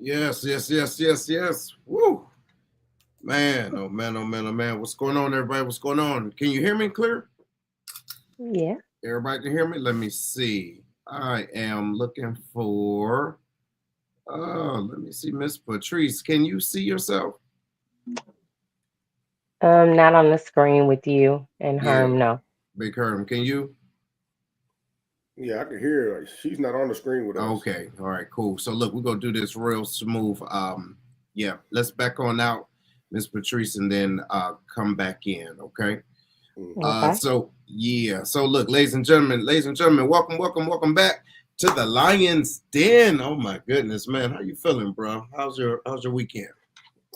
Yes, yes, yes, yes, yes. Woo. Man, oh man, oh man, oh man. What's going on, everybody? What's going on? Can you hear me clear? Yeah. Everybody can hear me? Let me see. I am looking for let me see, Miss Patrice. Can you see yourself? Not on the screen with you and Yeah, Herm, no. Big Herm. Can you? Yeah, I can hear her. She's not on the screen with us. Okay. All right, cool. So look, we're gonna do this real smooth. Yeah, let's back on out, Miss Patrice, and then come back in, okay? Mm. Okay. So look, ladies and gentlemen, welcome, welcome, welcome back to the Lion's Den. Oh my goodness, man. How you feeling, bro? How's your weekend?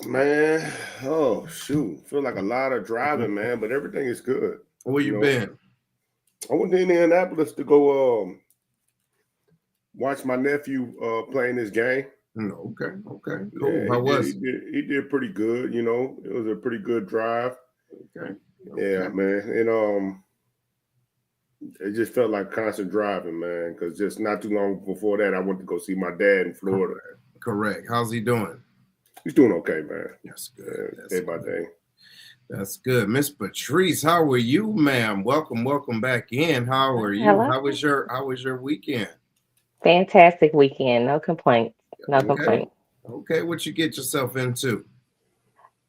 Man, oh shoot. Feel like a lot of driving, man, but everything is good. Where you been? I went to Indianapolis to go watch my nephew playing this game. Okay, okay, cool. Yeah, How was it? he did pretty good, you know. It was a pretty good drive. Okay, Yeah, okay. man. And it just felt like constant driving, man, because just not too long before that I went to go see my dad in Florida. Correct. How's he doing? He's doing okay, man. That's Yeah, good. That's day by good. day. That's good. Miss Patrice, how are you, ma'am? Welcome back in. How are you? Hello. How was your weekend? Fantastic weekend. No complaints. No Okay. complaints. Okay, what you get yourself into?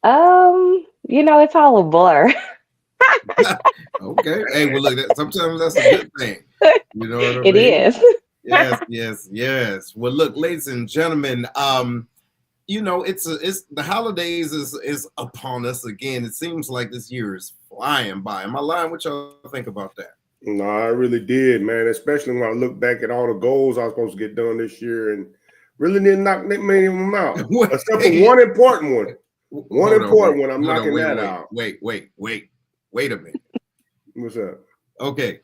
It's all a blur. Okay. Hey, well, look, sometimes that's a good thing. You know what I It mean? is. Yes, yes, yes. Well, look, ladies and gentlemen, it's the holidays is upon us again. It seems like this year is flying by. Am I lying? What y'all think about that? No, I really did, man. Especially when I look back at all the goals I was supposed to get done this year, and really didn't knock that many of them out, except for Wait, one important one. One hold on, wait, important one. I'm hold on, knocking wait, that wait, out. wait, wait, wait, wait a minute. What's up? Okay,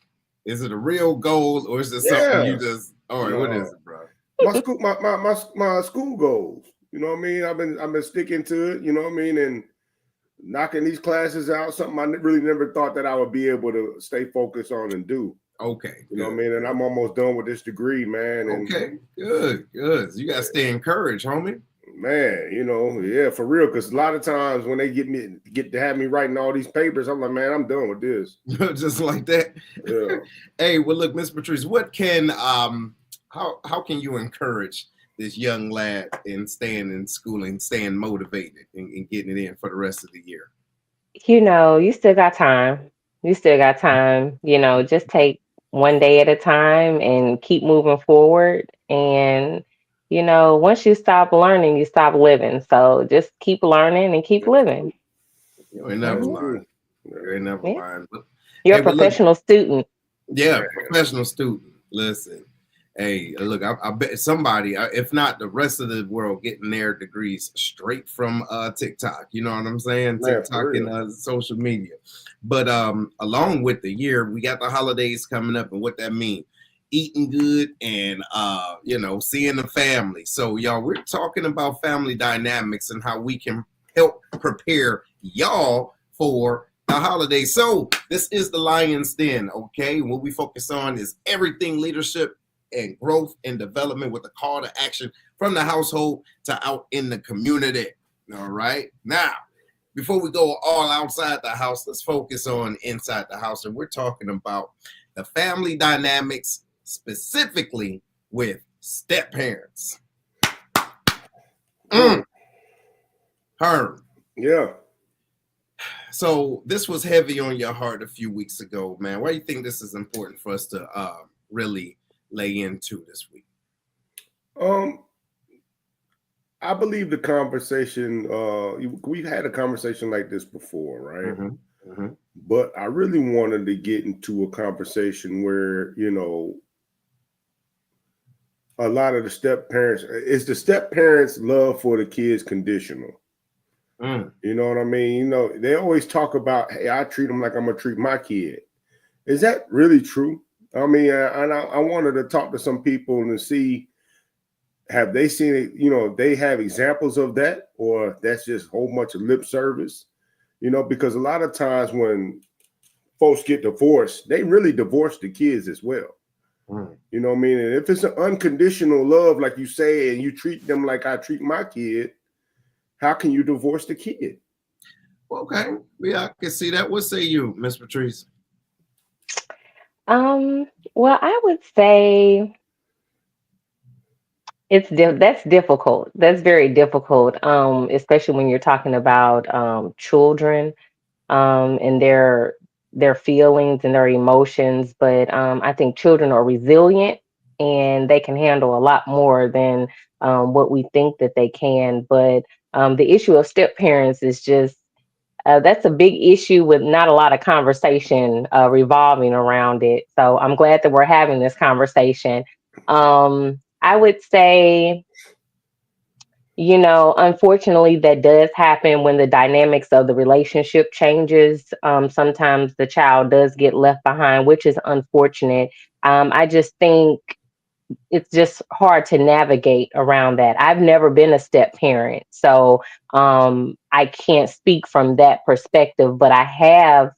is it a real goal or is it something you Yeah. just? All right, what is No. it, bro? My school goals. You know what I mean? I've been sticking to it. You know what I mean? And knocking these classes out. Something I really never thought that I would be able to stay focused on and do. Okay, You know what I good, mean? And good. I'm almost done with this degree, man. And Okay, good, good. You gotta stay encouraged, homie. man, yeah, for real. Because a lot of times when they get to have me writing all these papers, I'm like, man, I'm done with this. Just like that. Yeah. Hey, well, look, Miss Patrice, what can how can you encourage this young lad in staying in school and staying motivated and getting it in for the rest of the year? You still got time. You still got time. Just take one day at a time and keep moving forward. And, once you stop learning, you stop living. So just keep learning and keep That's living. true. You ain't never That's Hmm. lying. true. You ain't never Yeah. lying. You're Hey, a but look, professional student. yeah, Man. professional student. Listen, hey, look, I bet somebody, if not the rest of the world, getting their degrees straight from TikTok. You know what I'm saying? Man, for TikTok and real. social media. But along with the year, we got the holidays coming up, and what that means. Eating good and seeing the family. So y'all, we're talking about family dynamics and how we can help prepare y'all for the holidays. So this is the Lion's Den, okay? What we focus on is everything leadership and growth and development with a call to action from the household to out in the community. All right. Now, before we go all outside the house, let's focus on inside the house. And we're talking about the family dynamics, specifically with step parents. Mm. Herm. Yeah. So this was heavy on your heart a few weeks ago, man. Why do you think this is important for us to really lay into this week? Um, I believe the conversation, we've had a conversation like this before, right? Mm-hmm. Mm-hmm. But I really wanted to get into a conversation where, a lot of the step parents, is the step parents' love for the kids conditional? Mm. You know what I mean? They always talk about, hey, I treat them like I'm going to treat my kid. Is that really true? I mean, I wanted to talk to some people and see, have they seen it? They have examples of that, or that's just a whole bunch of lip service. Because a lot of times when folks get divorced, they really divorce the kids as well. You know what I mean? And if it's an unconditional love, like you say, and you treat them like I treat my kid, how can you divorce the kid? Okay, yeah, I can see that. What say you, Miss Patrice? Well, I would say that's difficult. That's very difficult, especially when you're talking about children and their feelings and their emotions. But I think children are resilient and they can handle a lot more than what we think that they can. But the issue of step parents is just that's a big issue with not a lot of conversation revolving around it. So I'm glad that we're having this conversation. I would say, unfortunately, that does happen when the dynamics of the relationship changes. Sometimes the child does get left behind, which is unfortunate. I just think it's just hard to navigate around that. I've never been a step parent, so I can't speak from that perspective, but I have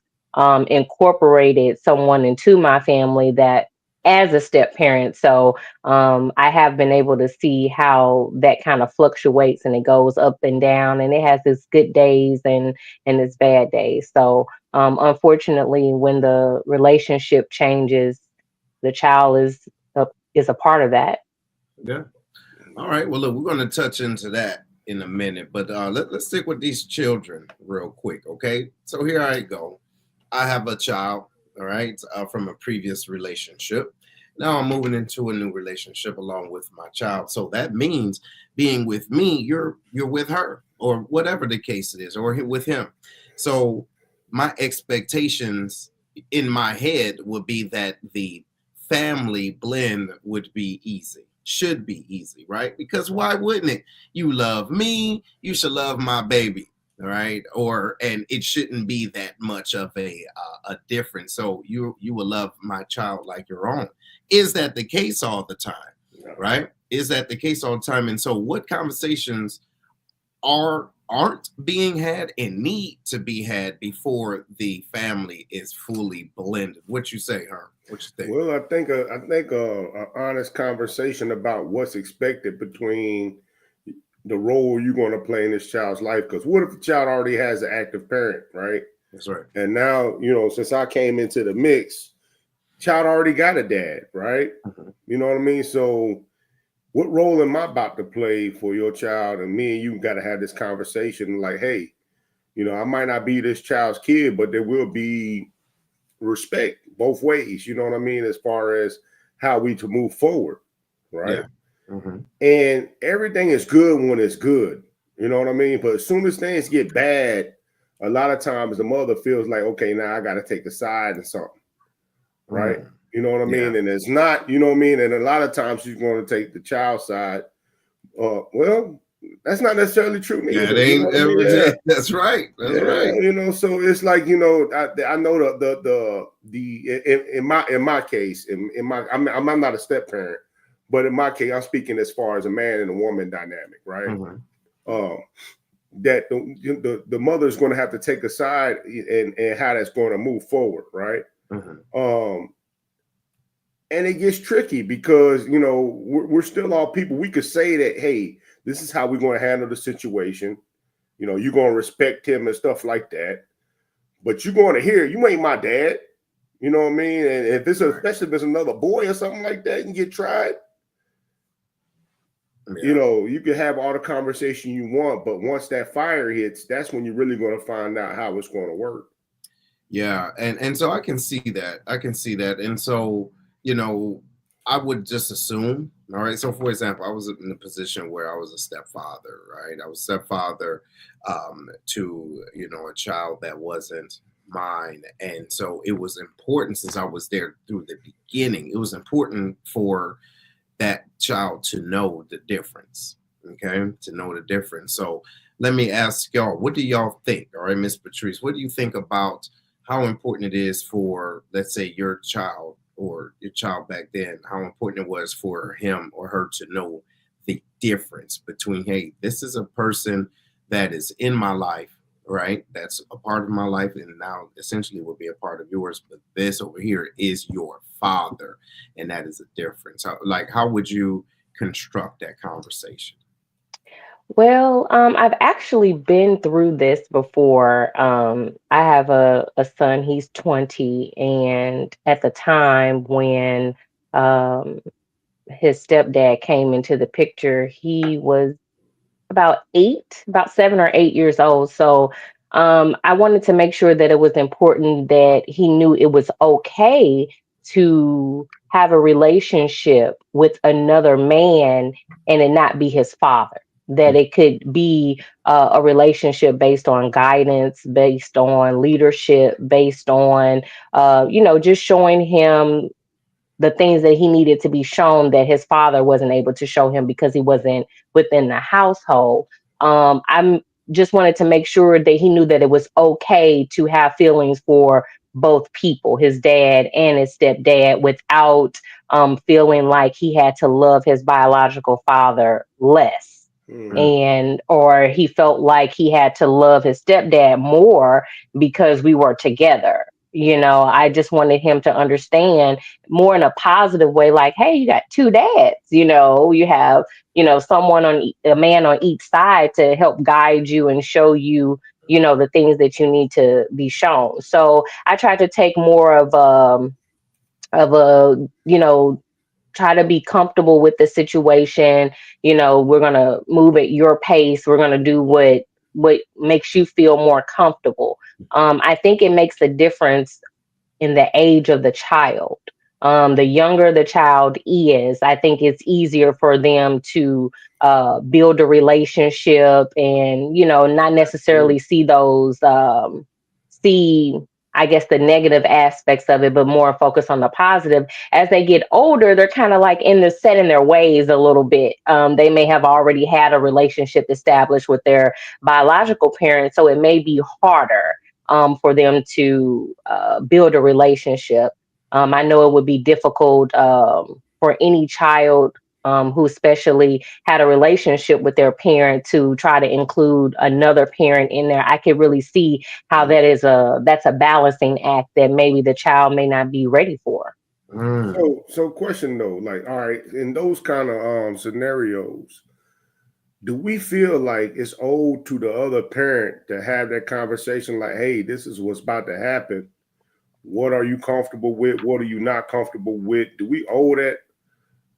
incorporated someone into my family that as a step parent. So I have been able to see how that kind of fluctuates and it goes up and down and it has its good days and its bad days. So unfortunately, when the relationship changes, the child is a part of that. Yeah. All right. Well, look, we're going to touch into that in a minute, but let's stick with these children real quick. Okay. So here I go. I have a child, all right, from a previous relationship. Now I'm moving into a new relationship along with my child. So that means being with me, you're with her, or whatever the case it is, or with him. So my expectations in my head would be that the family blend would be easy, should be easy, right? Because why wouldn't it? You love me, you should love my baby, right? Or and it shouldn't be that much of a difference. So you will love my child like your own. Is that the case all the time, right? Is that the case all the time? And so, what conversations aren't being had and need to be had before the family is fully blended? What you say, Herm? What you think? Well, I think a honest conversation about what's expected between the role you're going to play in this child's life. Because what if the child already has an active parent, right? That's right. And now, since I came into the mix, child already got a dad, right? Mm-hmm. You know what I mean? So what role am I about to play for your child? And me and you got to have this conversation like, hey, I might not be this child's kid, but there will be respect both ways, you know what I mean, as far as how we to move forward, right? Yeah. Mm-hmm. And everything is good when it's good, you know what I mean? But as soon as things get bad, a lot of times the mother feels like, okay, now I got to take a side and something, right? Mm. You know what I mean? Yeah. And it's not, you know what I mean? And a lot of times she's going to take the child side. Well, that's not necessarily true Yeah, neither. it You know ain't what I mean? ever. Yeah. That's right. That's right. So it's like, I know in my case, I'm not a step parent, but in my case, I'm speaking as far as a man and a woman dynamic, right? Mm-hmm. That the mother is going to have to take a side and how that's going to move forward, right? Mm-hmm. And it gets tricky because we're still all people. We could say that, hey, this is how we're going to handle the situation. You're going to respect him and stuff like that. But you're going to hear, you ain't my dad. You know what I mean? And if it's especially if it's another boy or something like that and get tried, you can have all the conversation you want. But once that fire hits, that's when you're really going to find out how it's going to work. Yeah. And so I can see that. I can see that. And so, I would just assume, all right. So for example, I was in a position where I was a stepfather, right? I was stepfather to, a child that wasn't mine. And so it was important since I was there through the beginning. It was important for that child to know the difference. Okay. To know the difference. So let me ask y'all, what do y'all think? All right, Miss Patrice, what do you think about how important it is for, let's say, your child or your child back then, how important it was for him or her to know the difference between, hey, this is a person that is in my life right? That's a part of my life, and now essentially will be a part of yours. But this over here is your father, and that is a difference. Like, how would you construct that conversation? Well, I've actually been through this before. I have a son, he's 20, and at the time when um, his stepdad came into the picture, he was about 7 or 8 years old. So I wanted to make sure that it was important that he knew it was okay to have a relationship with another man and it not be his father. That it could be a relationship based on guidance, based on leadership, based on, just showing him the things that he needed to be shown that his father wasn't able to show him because he wasn't within the household. I'm just wanted to make sure that he knew that it was okay to have feelings for both people, his dad and his stepdad, without feeling like he had to love his biological father less. Mm. And or he felt like he had to love his stepdad more because we were together. I just wanted him to understand more in a positive way, like, hey, you got two dads. You have someone a man on each side to help guide you and show you the things that you need to be shown. So I tried to take more of a try to be comfortable with the situation. We're going to move at your pace. We're going to do what makes you feel more comfortable. I think it makes a difference in the age of the child. The younger the child is, I think it's easier for them to build a relationship and, not necessarily see, I guess, the negative aspects of it, but more focus on the positive. As they get older, they're kind of like set in their ways a little bit. They may have already had a relationship established with their biological parents, so it may be harder for them to build a relationship. I know it would be difficult for any child who especially had a relationship with their parent to try to include another parent in there. I could really see how that's a balancing act that maybe the child may not be ready for. Mm. So question though, like, all right, in those kind of scenarios, do we feel like it's owed to the other parent to have that conversation? Like, hey, this is what's about to happen. What are you comfortable with? What are you not comfortable with? Do we owe that?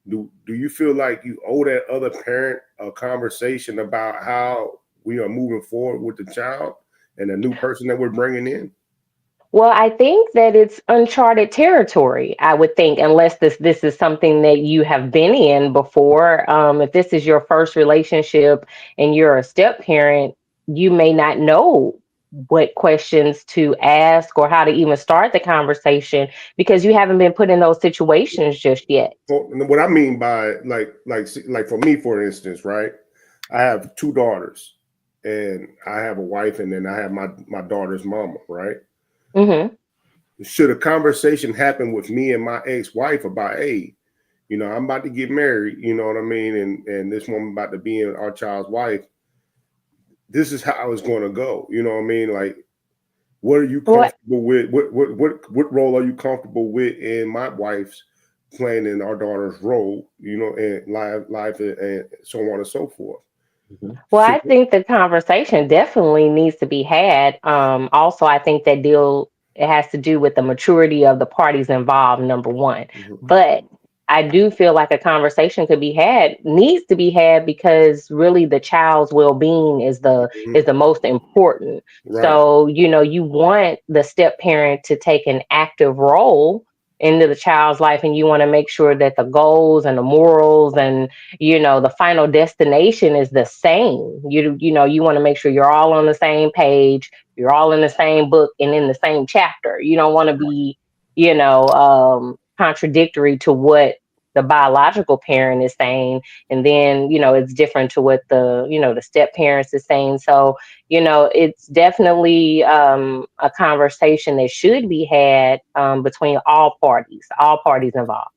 Do you feel like you owe that other parent a conversation about how we are moving forward with the child and the new person that we're bringing in? Well, I think that it's uncharted territory, I would think, unless this is something that you have been in before. If this is your first relationship and you're a step parent, you may not know what questions to ask or how to even start the conversation because you haven't been put in those situations just yet. Well, what I mean by like for me, for instance, right? I have two daughters, and I have a wife, and then I have my daughter's mama, right? Hmm. Should a conversation happen with me and my ex-wife about, hey, I'm about to get married, you know what I mean, and this woman about to be our child's wife. This is how it's going to go, you know what I mean? Like, what are you Well, comfortable with? What role are you comfortable with in my wife's playing in our daughter's role, and life and so on and so forth. Mhm. Well, Should I think the conversation definitely needs to be had. Also, I think that it has to do with the maturity of the parties involved, number one. Mhm. But I do feel like a conversation could be had, needs to be had because really the child's well-being is the most important. Right. So, you want the step parent to take an active role into the child's life, and you want to make sure that the goals and the morals and the final destination is the same. You want to make sure you're all on the same page, you're all in the same book and in the same chapter. You don't want to be contradictory to what the biological parent is saying, and then it's different to what the step parents is saying. So it's definitely a conversation that should be had between all parties involved.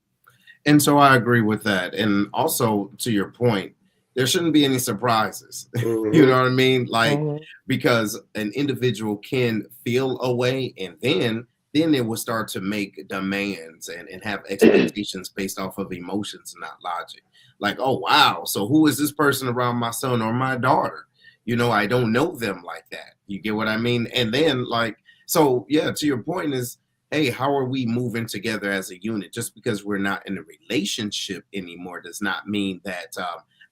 And so I agree with that. And also to your point, there shouldn't be any surprises. Mhm. You know what I mean? Like, Mhm. because an individual can feel a way, and then they will start to make demands and have expectations based off of emotions, not logic. Like, oh wow, so who is this person around my son or my daughter? You know, I don't know them like that. You get what I mean? And then like, so yeah, to your point is, hey, how are we moving together as a unit? Just because we're not in a relationship anymore does not mean that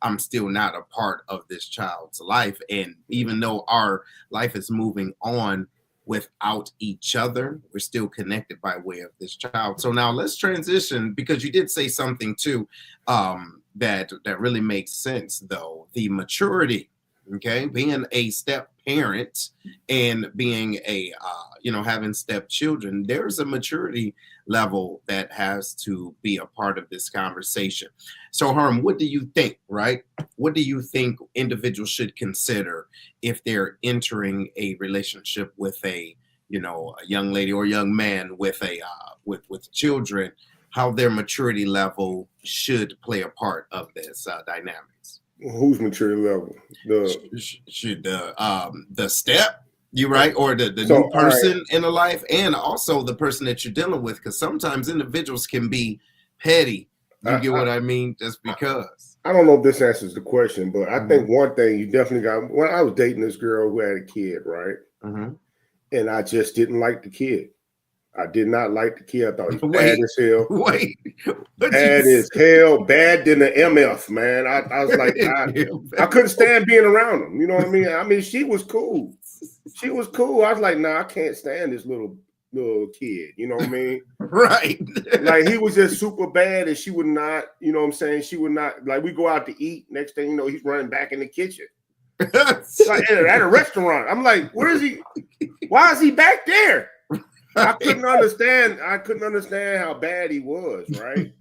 I'm still not a part of this child's life. And even though our life is moving on without each other, we're still connected by way of this child. So now let's transition, because you did say something too that really makes sense, though. The maturity, okay, being a step parent and being a having step children, there's a maturity level that has to be a part of this conversation. So Harm, what do you think, right? What do you think individuals should consider if they're entering a relationship with a young lady or young man with a with children, how their maturity level should play a part of this dynamics? Whose maturity level? Should the step, you right, or the So, new all right. person in a life, and also the person that you're dealing with, because sometimes individuals can be petty. You get what I mean? Just because. I don't know if this answers the question, but I Mhm. think one thing you definitely got. When I was dating this girl who had a kid, right, and I just didn't like the kid. I did not like the kid. I thought he was bad as hell. Wait, Bad as hell, bad than the MF, man. I was like, I couldn't stand being around him. You know what I mean? I mean, she was cool. She was cool. I was like, nah, I can't stand this little kid. You know what I mean? Right. Like, he was just super bad, and she would not, you know what I'm saying? She would not, like, we go out to eat. Next thing you know, he's running back in the kitchen. Like, at a restaurant. I'm like, where is he? Why is he back there? I couldn't understand how bad he was, right?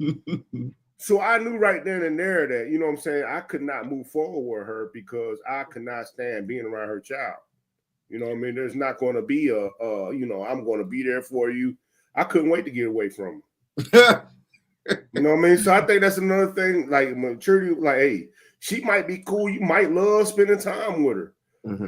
So I knew right then and there that, you know what I'm saying, I could not move forward with her because I could not stand being around her child. You know what I mean? There's not going to be I'm going to be there for you. I couldn't wait to get away from her. You know what I mean? So I think that's another thing, like maturity, like, hey, she might be cool. You might love spending time with her,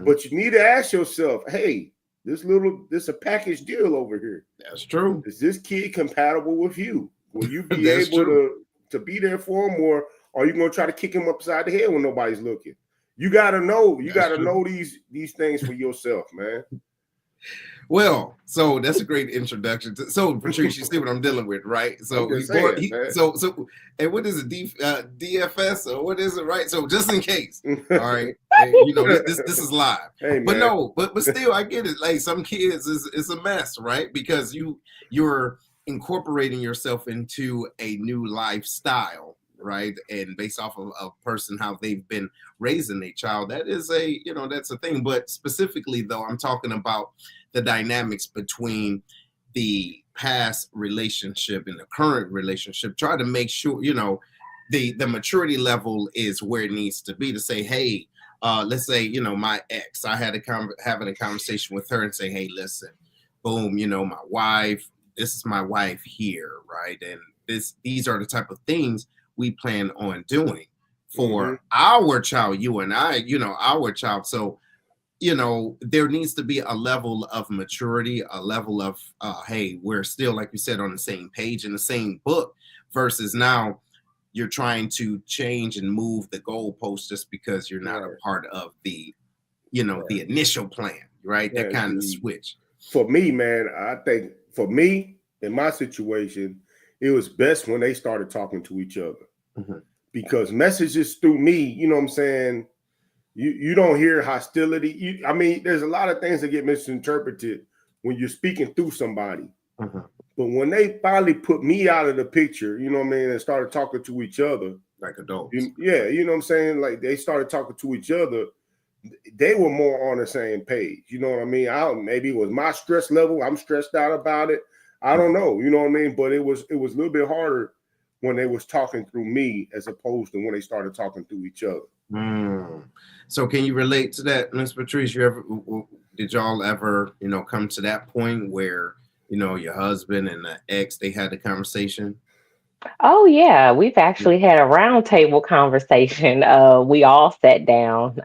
but you need to ask yourself, hey, this a package deal over here. That's true. Is this kid compatible with you? Will you be able to be there for him, or are you going to try to kick him upside the head when nobody's looking? You got to know. You got to know these things for yourself, man. Well, so that's a great introduction. So, Patrice, you see what I'm dealing with, right? So, and what is it, DFS or what is it, right? So, just in case, all right, this is live. Hey, but no, but still, I get it. Like, some kids is a mess, right? Because you're incorporating yourself into a new lifestyle, right? And based off of a person, how they've been raising a child, that is that's a thing. But specifically, though, I'm talking about the dynamics between the past relationship and the current relationship. Try to make sure the maturity level is where it needs to be, to say, hey, let's say my ex, I had having a conversation with her and say, hey, listen, boom, my wife, this is my wife here, right? And these are the type of things we plan on doing for our child, you and I, our child. So there needs to be a level of maturity, a level of, hey, we're still, like you said, on the same page in the same book, versus now you're trying to change and move the goalpost just because you're not a part of the, the initial plan, right? That kind of switch. For me, man, I think for me, in my situation, it was best when they started talking to each other, because messages through me, you know what I'm saying, you don't hear hostility. I mean, there's a lot of things that get misinterpreted when you're speaking through somebody. But when they finally put me out of the picture, you know what I mean, and started talking to each other. Like adults. You know what I'm saying? Like, they started talking to each other. They were more on the same page. You know what I mean? Maybe it was my stress level. I'm stressed out about it. I don't know. You know what I mean? But it was a little bit harder when they was talking through me as opposed to when they started talking through each other. So can you relate to that, Ms. Patrice? Did y'all ever, come to that point where, your husband and the ex, they had the conversation? Oh yeah, we've actually had a roundtable conversation. We all sat down.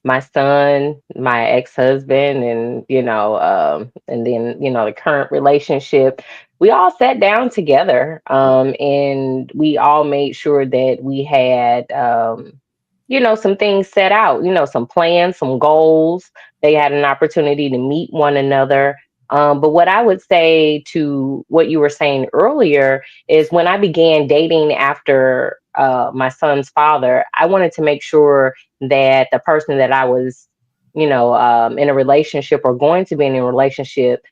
My son, my ex-husband, and and then the current relationship. We all sat down together, and we all made sure that we had, some things set out. Some plans, some goals. They had an opportunity to meet one another. But what I would say to what you were saying earlier is when I began dating after my son's father, I wanted to make sure that the person that I was, in a relationship or going to be in a relationship,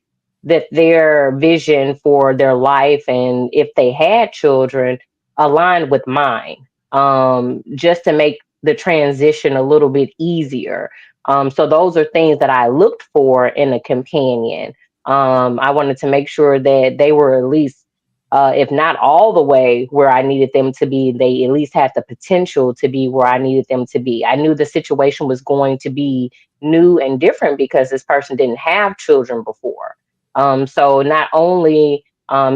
that their vision for their life and if they had children aligned with mine, just to make the transition a little bit easier. So those are things that I looked for in a companion. I wanted to make sure that they were at least, if not all the way where I needed them to be, they at least had the potential to be where I needed them to be. I knew the situation was going to be new and different because this person didn't have children before. So not only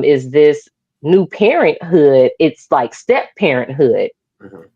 is this new parenthood, it's like step parenthood. Mhm.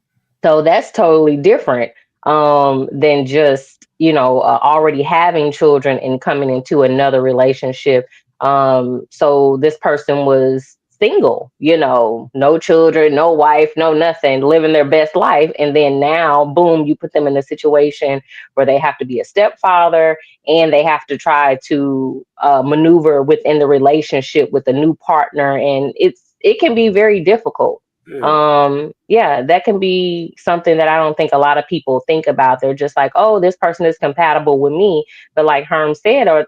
So that's totally different than just, already having children and coming into another relationship. So this person was single, no children, no wife, no nothing, living their best life. And then now, boom, you put them in a situation where they have to be a stepfather and they have to try to maneuver within the relationship with a new partner. And it can be very difficult. Yeah. Yeah, that can be something that I don't think a lot of people think about. They're just like, oh, this person is compatible with me, but like Herm said, are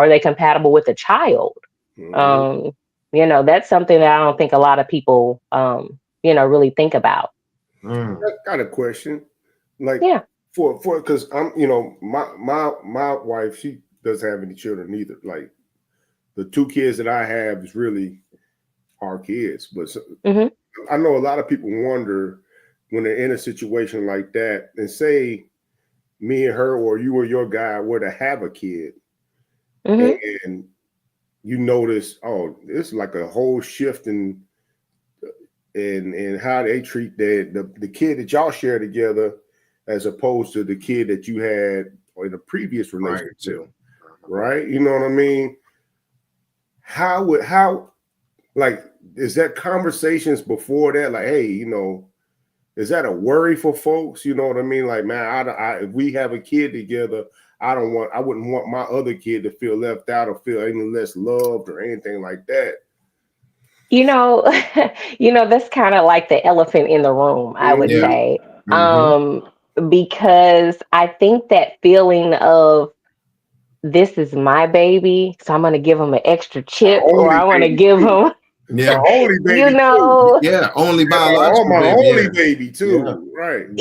they compatible with a child? Mhm. um that's something that I don't think a lot of people really think about. Mm. I got a question. Like Yeah. for because I'm my wife, she doesn't have any children either. Like the two kids that I have is really our kids, but Hmm. I know a lot of people wonder when they're in a situation like that, and say me and her or you or your guy were to have a kid, Hmm. and you notice, oh, it's like a whole shift in how they treat the kid that y'all share together, as opposed to the kid that you had in a previous Prior relationship, to. right? You know what I mean? How like is that conversations before that? Like, hey, is that a worry for folks? You know what I mean? Like, man, if we have a kid together, I wouldn't want my other kid to feel left out or feel any less loved or anything like that. you know that's kind of like the elephant in the room, I would Yeah. Mm-hmm. say. Hmm. um because I think that feeling of, this is my baby, so I'm going to give him an extra My chip, or only I want to baby give too. him, My Yeah. only you baby too. know, Yeah. Only Oh, biological my baby. only Yeah. baby Yeah. too. Right. Hmm.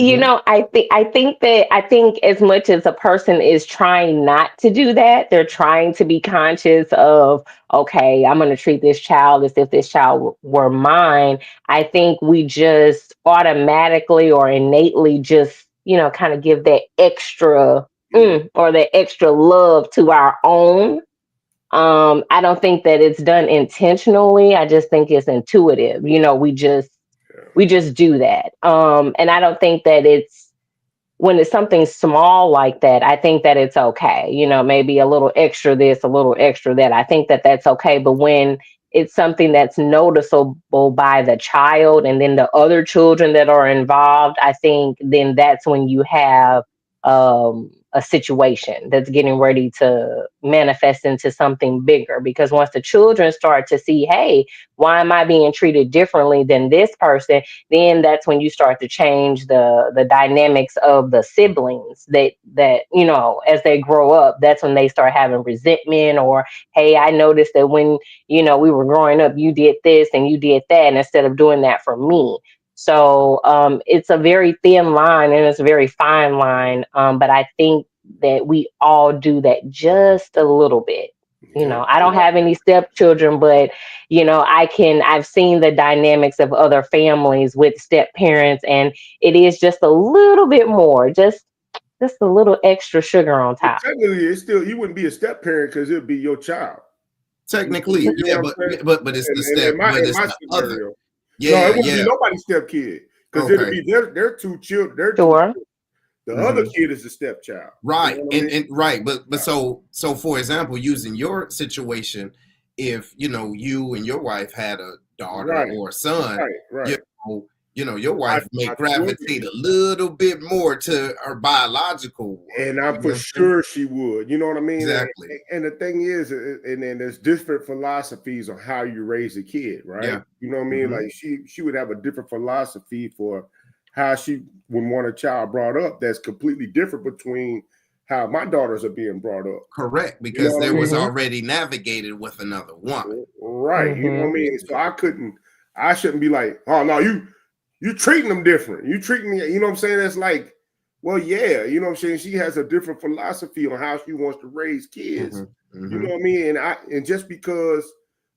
I think as much as a person is trying not to do that, they're trying to be conscious of, okay, I'm going to treat this child as if this child were mine. I think we just automatically or innately just, kind of give that extra Yeah. or that extra love to our own. I don't think that it's done intentionally. I just think it's intuitive. We just do that. And I don't think that it's, when it's something small like that, I think that it's okay. Maybe a little extra this, a little extra that. I think that that's okay. But when it's something that's noticeable by the child and then the other children that are involved, I think then that's when you have a situation that's getting ready to manifest into something bigger. Because once the children start to see, hey, why am I being treated differently than this person? Then that's when you start to change the dynamics of the siblings, that as they grow up, that's when they start having resentment, or, hey, I noticed that when we were growing up, you did this and you did that, and instead of doing that for me. So it's a very thin line and it's a very fine line, but I think that we all do that just a little bit. Okay. I don't have any stepchildren, but I've seen the dynamics of other families with step parents, and it is just a little bit more, just a little extra sugar on But top. technically, it's still, you wouldn't be a step parent because it'd be your child. You Technically, know yeah, what I'm but saying? but it's the And step, but in it's my the other. scenario. No, it Yeah, wouldn't be yeah. nobody's stepkid because it'll Okay. be their two children. Their two. Sure. The other kid is the stepchild. You Right. know what I mean? And right. But so for example, using your situation, if you and your wife had a daughter Right, or a son, right, you right. your wife may My gravitate children, a little bit more to her biological one. and You I'm know for what I'm saying? sure she would. You know what I mean? Exactly. And the thing is, and then there's different philosophies on how you raise a kid, right? Yeah. You know what I mean? Mhm. Like she would have a different philosophy for how she would want a child brought up. That's completely different between how my daughters are being brought up. Correct, You know because what I there was mean? already navigated with another woman. Right. You know what I Mm-hmm. mean? So I shouldn't be like, oh no, you treating them different. You treating me, you know what I'm saying? It's like, well, yeah, you know what I'm saying? She has a different philosophy on how she wants to raise kids. You know what I mean? And just because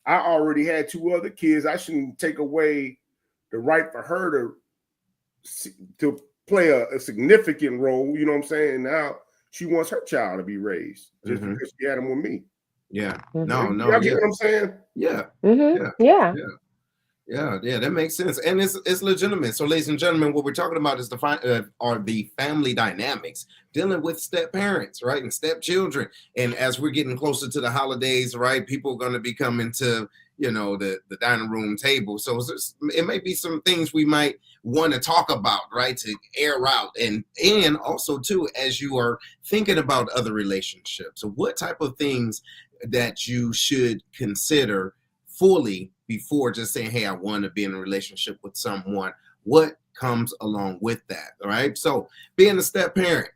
I already had two other kids, I shouldn't take away the right for her to play a significant role. You know what I'm saying? Now she wants her child to be raised just because she had them with me. Yeah. Mm-hmm. You get what I'm saying? Yeah. Mm-hmm. Yeah. Yeah. Yeah, that makes sense, and it's legitimate. So, ladies and gentlemen, what we're talking about is are the family dynamics dealing with step parents, right, and step children. And as we're getting closer to the holidays, right, people are going to be coming to the dining room table. So it may be some things we might want to talk about, right, to air out, and also too, as you are thinking about other relationships, so what type of things that you should consider fully before just saying, hey, I want to be in a relationship with someone. What comes along with that? All right. So being a step parent,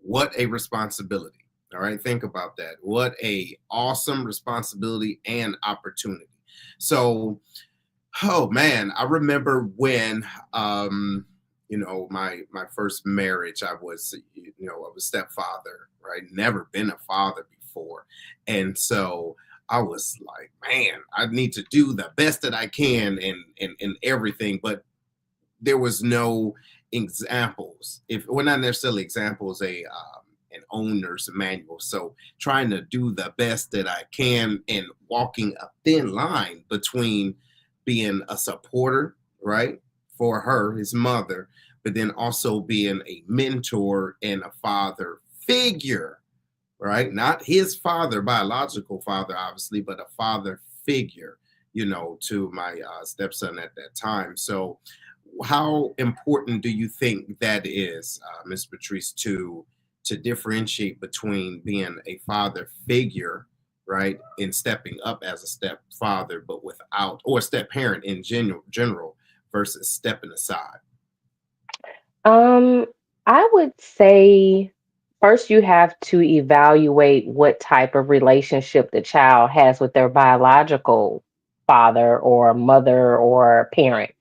what a responsibility. All right. Think about that. What a awesome responsibility and opportunity. So, oh man, I remember when my first marriage, I was a stepfather, right? Never been a father before. And so I was like, man, I need to do the best that I can in everything, but there was no examples. If well, not necessarily examples, an owner's manual. So trying to do the best that I can and walking a thin line between being a supporter, right, for her, his mother, but then also being a mentor and a father figure, right? Not his father, biological father, obviously, but a father figure, to my stepson at that time. So, how important do you think that is, Ms. Patrice, to differentiate between being a father figure, right, and stepping up as a stepfather, but without, or step parent in general versus stepping aside? Um, I would say first you have to evaluate what type of relationship the child has with their biological father or mother or parent.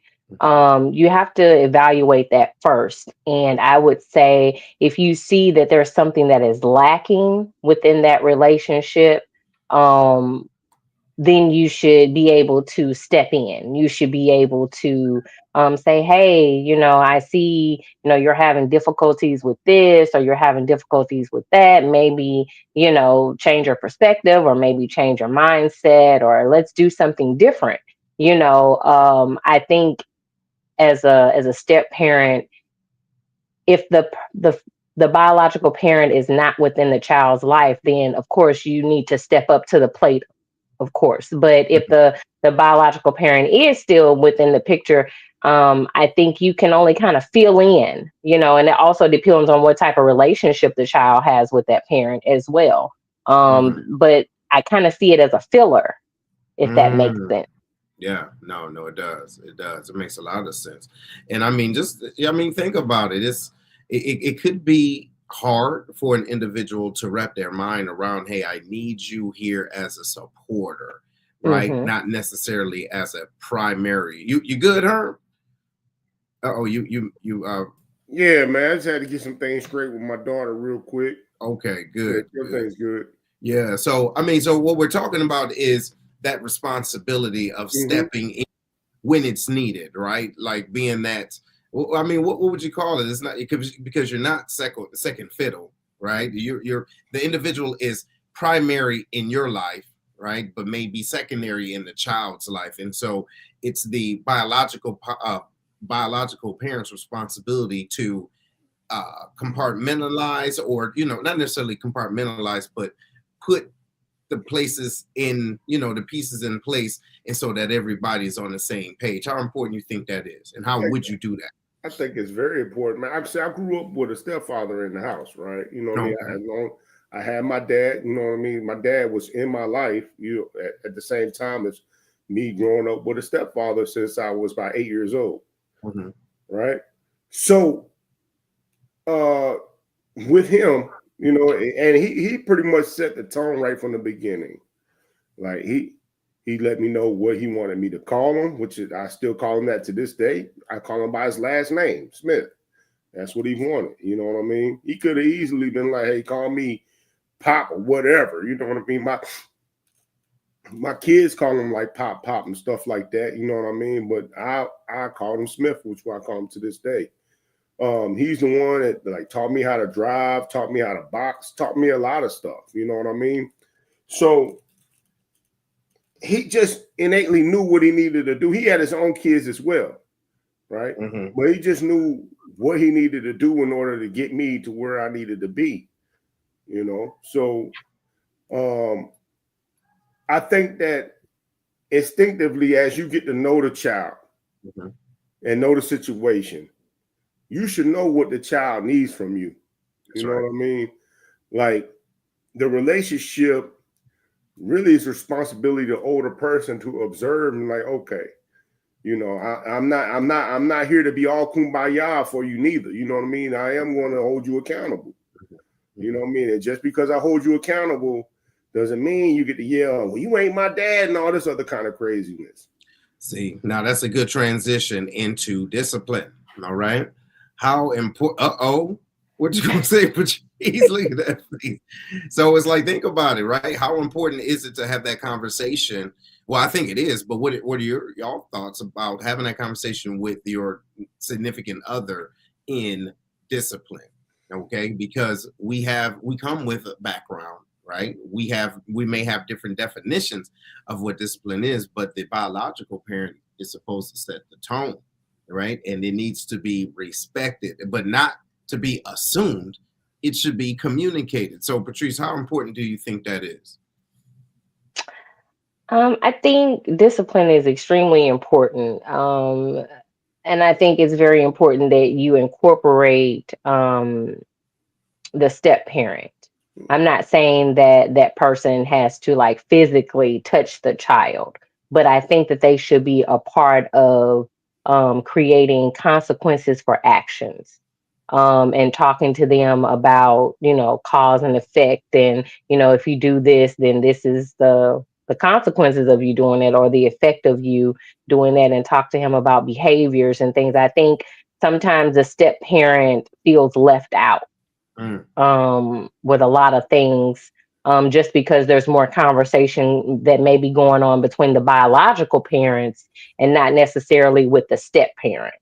You have to evaluate that first. And I would say if you see that there's something that is lacking within that relationship, um, then you should be able to step in. You should be able to say, hey, I see, you're having difficulties with this or you're having difficulties with that. Maybe, change your perspective or maybe change your mindset or let's do something different. I think as a step parent, if the biological parent is not within the child's life, then of course you need to step up to the plate, of course. But if the biological parent is still within the picture, I think you can only kind of fill in, and it also depends on what type of relationship the child has with that parent as well. But I kind of see it as a filler, if that makes Mm. sense. Yeah, no, it does. It does. It makes a lot of sense. And think about it. It could be hard for an individual to wrap their mind around, hey, I need you here as a supporter, right? Hmm. Not necessarily as a primary. You good, Herb? Oh, you Yeah, man. I just had to get some things straight with my daughter real quick. okay, Yeah, good, good. everything's good. Yeah. So what we're talking about is that responsibility of Mm-hmm. stepping in when it's needed, right? Like being that. Well, what would you call it? It's not because you're not second fiddle, right? You're the individual is primary in your life, right? But maybe secondary in the child's life, and so it's the biological parent's responsibility to compartmentalize, or not necessarily compartmentalize, but put the places in, the pieces in place, and so that everybody's on the same page. How important you think that is, and how would you do that? I think it's very important, man. I grew up with a stepfather in the house, right? You know what I mean? I had my dad, you know what I mean? My dad was in my life, at the same time as me growing up with a stepfather since I was about 8 years old. Mm-hmm. Right? So with him, and he pretty much set the tone right from the beginning. Like he let me know what he wanted me to call him, which is, I still call him that to this day. I call him by his last name, Smith. That's what he wanted. You know what I mean? He could have easily been like, hey, call me Pop or whatever. You know what I mean? My kids call him like Pop and stuff like that. You know what I mean? But I called him Smith, which I call him to this day. He's the one that like taught me how to drive, taught me how to box, taught me a lot of stuff. You know what I mean? So he just innately knew what he needed to do. He had his own kids as well, right? Mm-hmm. But he just knew what he needed to do in order to get me to where I needed to be, So I think that instinctively, as you get to know the child mm-hmm. and know the situation, you should know what the child needs from you. You know what I mean? Like the relationship really is responsibility to the older person to observe and like, okay, I'm not here to be all kumbaya for you neither. You know what I mean? I am going to hold you accountable. You know what I mean? And just because I hold you accountable doesn't mean you get to yell, well, you ain't my dad and all this other kind of craziness. See, now that's a good transition into discipline. All right. How important, what you gonna say? But easily that, please. So it's like, think about it, right? How important is it to have that conversation? Well, I think it is, but what are y'all thoughts about having that conversation with your significant other in discipline? Okay, because we come with a background, right? We may have different definitions of what discipline is, but the biological parent is supposed to set the tone, right? And it needs to be respected, but not to be assumed. It should be communicated. So, Patrice, how important do you think that is? I think discipline is extremely important. And I think it's very important that you incorporate the step parent. I'm not saying that that person has to like physically touch the child, but I think that they should be a part of creating consequences for actions. And talking to them about, cause and effect, and if you do this, then this is the consequences of you doing it, or the effect of you doing that, and talk to him about behaviors and things. I think sometimes the step parent feels left out with a lot of things, just because there's more conversation that may be going on between the biological parents and not necessarily with the step parent.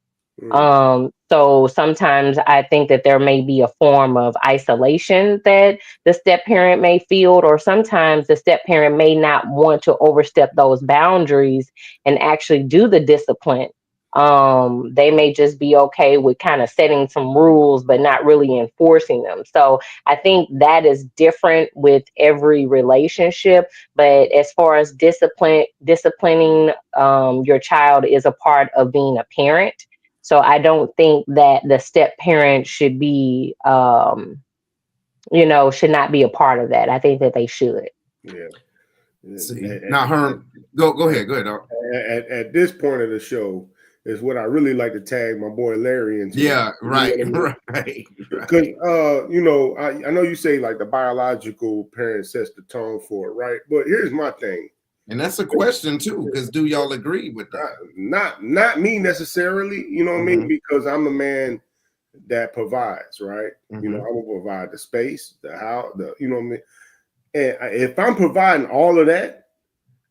So sometimes I think that there may be a form of isolation that the step parent may feel, or sometimes the step parent may not want to overstep those boundaries and actually do the discipline. They may just be okay with kind of setting some rules, but not really enforcing them. So I think that is different with every relationship. But as far as disciplining your child is a part of being a parent. So I don't think that the step parent should be, should not be a part of that. I think that they should. Yeah. See, now, Herm, go ahead. Go ahead. At this point of the show is what I really like to tag my boy Larry into. Yeah, right, right. Because I know you say like the biological parent sets the tone for it, right? But here's my thing. And that's a question too, because do y'all agree with that? Not me necessarily, you know what I mean? Because I'm the man that provides, right? I will provide the space, the house, you know what I mean? And if I'm providing all of that,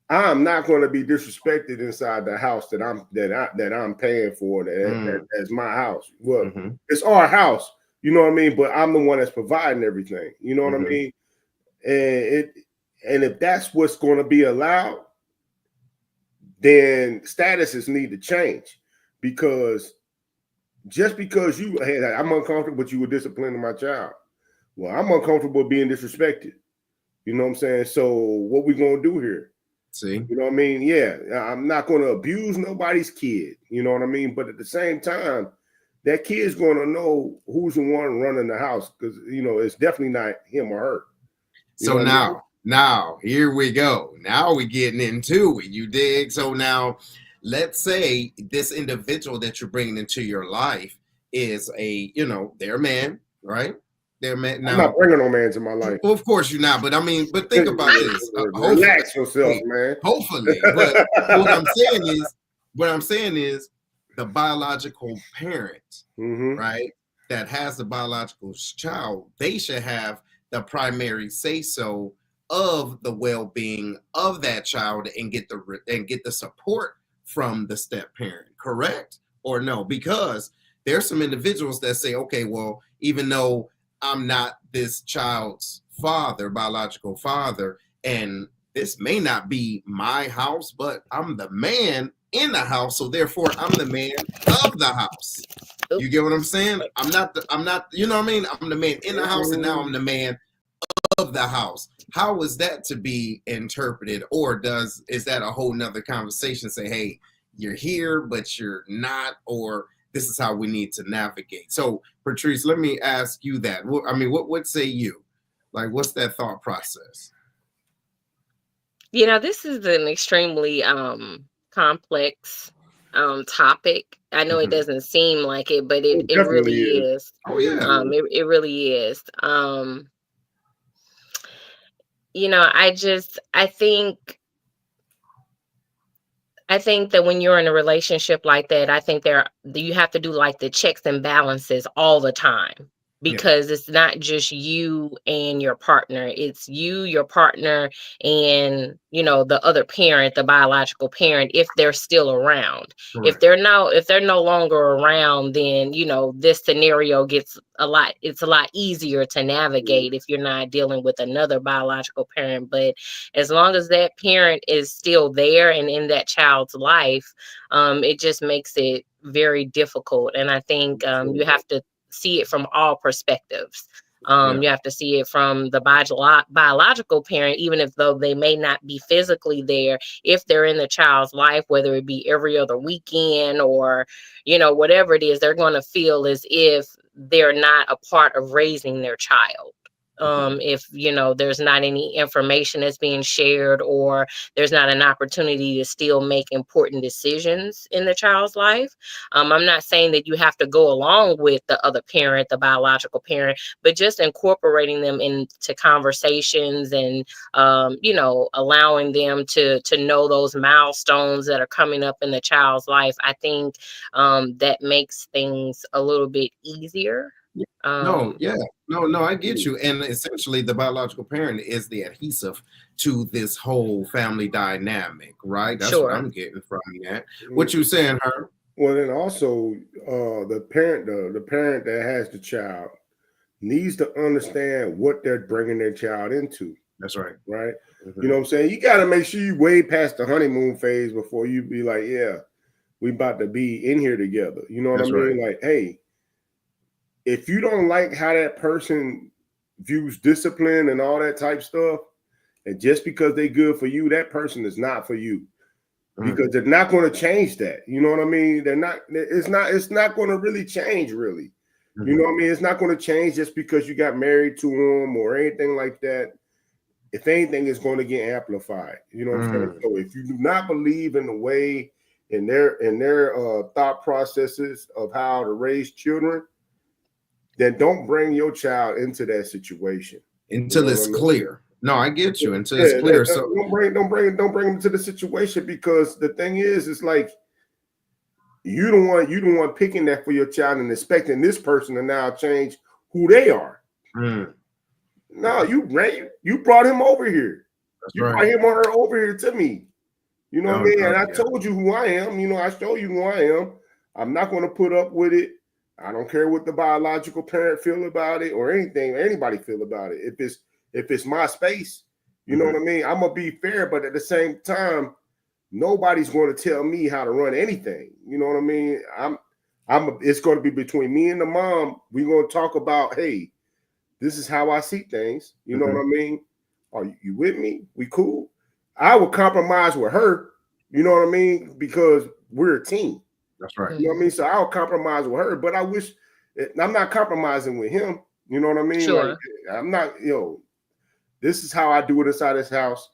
I'm not going to be disrespected inside the house that I'm paying for. That's my house. Well, it's our house, you know what I mean? But I'm the one that's providing everything, you know what I mean? And if that's what's going to be allowed, then statuses need to change, because just because you, hey, I'm uncomfortable, but you were disciplining my child. Well, I'm uncomfortable being disrespected. You know what I'm saying? So what we gonna do here? See, You know what I mean? Yeah, I'm not gonna abuse nobody's kid. You know what I mean? But at the same time, that kid's gonna know who's the one running the house, because it's definitely not him or her. so now here we go. Now we're getting into it. You dig? So now, let's say this individual that you're bringing into your life is they're a man, right? They're a man. I'm Now, not bringing no man to my life. well, of course you're not, but I mean, but think about this. Relax yourself, man. Hopefully, but what I'm saying is, the biological parent, right, that has the biological child, they should have the primary say so of the well-being of that child and get the support from the step parent, correct or no? Because there's some individuals that say, okay, well, even though I'm not this child's biological father, and this may not be my house, but I'm the man in the house, so therefore I'm the man of the house. You get what I'm saying? I'm not, you know what I mean? I'm the man in the house, and now I'm the man of the house. How is that to be interpreted? Or is that a whole nother conversation? Say, hey, you're here, but you're not, or this is how we need to navigate. So, Patrice, let me ask you that. I mean, what say you? Like, what's that thought process? This is an extremely complex topic. I know it doesn't seem like it, but it really is. Oh yeah. It really is. I think that when you're in a relationship like that, I think you have to do like the checks and balances all the time, because it's not just you and your partner. It's you, your partner, and the other parent, the biological parent, if they're still around. Correct. If they're no longer around, then this scenario gets it's a lot easier to navigate if you're not dealing with another biological parent. But as long as that parent is still there and in that child's life, it just makes it very difficult. And I think you have to see it from all perspectives. You have to see it from the biological parent, even if though they may not be physically there, if they're in the child's life, whether it be every other weekend or, whatever it is, they're going to feel as if they're not a part of raising their child. If there's not any information that's being shared, or there's not an opportunity to still make important decisions in the child's life. I'm not saying that you have to go along with the other parent, the biological parent, but just incorporating them into conversations and allowing them to know those milestones that are coming up in the child's life. I think that makes things a little bit easier. No, I get you. And essentially, the biological parent is the adhesive to this whole family dynamic, right? That's what I'm getting from that. What you saying, Herb? Well, then also, the parent that has the child needs to understand what they're bringing their child into. That's right. Right? You know what I'm saying? You got to make sure you way past the honeymoon phase before you be like, yeah, we about to be in here together. You know what I mean? Right. Like, hey, if you don't like how that person views discipline and all that type stuff, and just because they're good for you, that person is not for you, because they're not going to change that. You know what I mean? It's not going to really change, really. You know what I mean? It's not going to change just because you got married to them or anything like that. If anything, it's going to get amplified. You know what I'm saying? So if you do not believe in the way in their thought processes of how to raise children, then don't bring your child into that situation until it's clear. No, I get you. Until it's clear. So don't bring them to the situation, because the thing is, it's like you don't want picking that for your child and expecting this person to now change who they are. No, you brought him over here. That's you right. brought him or her over here to me. You know what I mean? And I told you who I am. I show you who I am. I'm not going to put up with it. I don't care what the biological parent feel about it or anything, anybody feel about it. If it's my space, you know what I mean? I'm gonna be fair, but at the same time, nobody's going to tell me how to run anything. You know what I mean? It's going to be between me and the mom. We're going to talk about, hey, this is how I see things. You know what I mean? Are you with me? We cool? I would compromise with her. You know what I mean? Because we're a team. That's right. You know what I mean? So I'll compromise with her, but I wish I'm not compromising with him. You know what I mean? Sure. Like, I'm not, this is how I do it inside this house.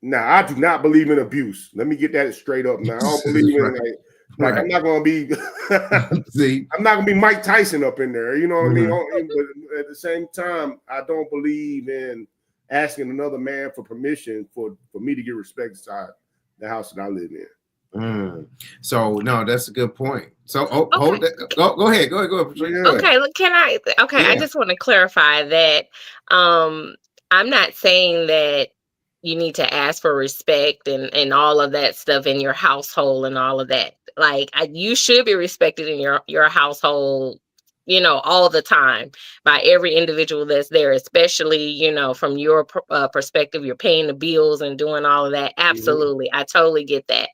Now, I do not believe in abuse. Let me get that straight up. Now, I don't believe in like I'm not gonna be I'm not gonna be Mike Tyson up in there, you know what I mean? But at the same time, I don't believe in asking another man for permission for me to get respect inside the house that I live in. So no, that's a good point. So hold that. Go ahead. Patricia. Okay, can I? Okay, I just want to clarify that I'm not saying that you need to ask for respect and all of that stuff in your household and all of that. Like you should be respected in your household, all the time by every individual that's there, especially, from your perspective, you're paying the bills and doing all of that. Absolutely. I totally get that.